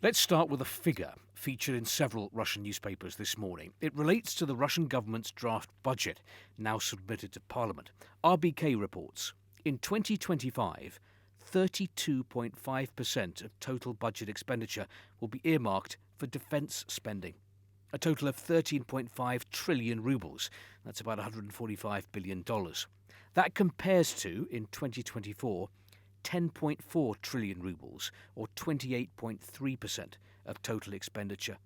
Let's start with a figure featured in several Russian newspapers this morning. It relates to the Russian government's draft budget, now submitted to Parliament. RBK reports in 2025, 32.5% of total budget expenditure will be earmarked for defence spending. A total of 13.5 trillion rubles. That's about $145 billion. That compares to, in 2024, 10.4 trillion rubles, or 28.3% of total expenditure.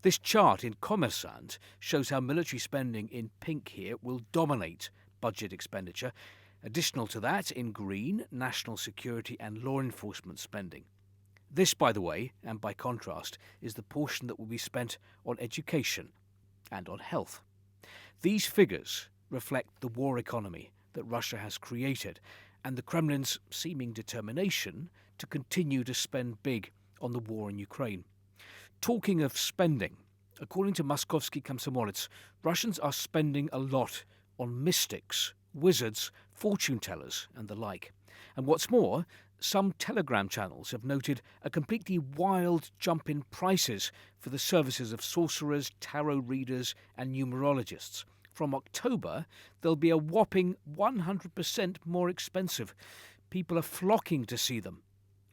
This chart in Kommersant shows how military spending in pink here will dominate budget expenditure. Additional to that, in green, national security and law enforcement spending. This, by the way, and by contrast, is the portion that will be spent on education and on health. These figures reflect the war economy that Russia has created and the Kremlin's seeming determination to continue to spend big on the war in Ukraine. Talking of spending, according to Moskovsky Komsomolets, Russians are spending a lot on mystics, wizards, fortune tellers and the like. And what's more, some Telegram channels have noted a completely wild jump in prices for the services of sorcerers, tarot readers and numerologists. From October, they'll be a whopping 100% more expensive. People are flocking to see them.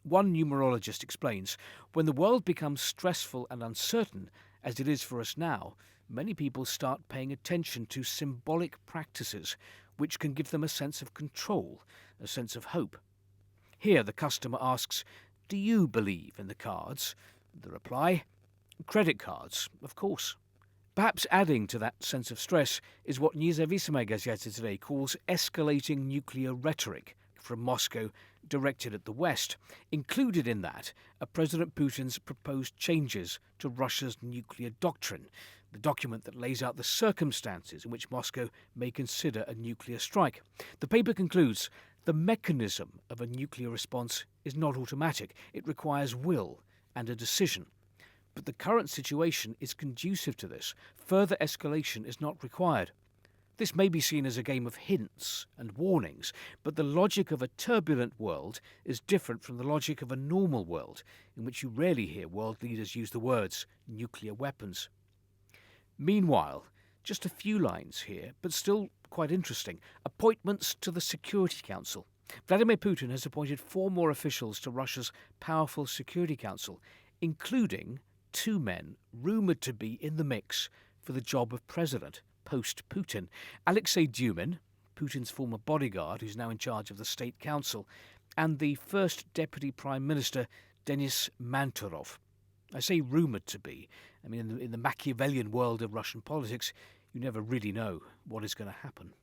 One numerologist explains, when the world becomes stressful and uncertain, as it is for us now, many people start paying attention to symbolic practices, which can give them a sense of control, a sense of hope. Here the customer asks, "Do you believe in the cards?" The reply, "Credit cards, of course." Perhaps adding to that sense of stress is what Nezavisime Gazeta today calls escalating nuclear rhetoric from Moscow directed at the West. Included in that are President Putin's proposed changes to Russia's nuclear doctrine, the document that lays out the circumstances in which Moscow may consider a nuclear strike. The paper concludes, the mechanism of a nuclear response is not automatic. It requires will and a decision. But the current situation is conducive to this. Further escalation is not required. This may be seen as a game of hints and warnings, but the logic of a turbulent world is different from the logic of a normal world, in which you rarely hear world leaders use the words nuclear weapons. Meanwhile, just a few lines here, but still quite interesting. Appointments to the Security Council. Vladimir Putin has appointed 4 more officials to Russia's powerful Security Council, including 2 men rumoured to be in the mix for the job of president post-Putin. Alexei Dumin, Putin's former bodyguard who's now in charge of the State Council, and the first Deputy Prime Minister, Denis Manturov. I say rumoured to be. I mean, in the Machiavellian world of Russian politics, you never really know what is going to happen.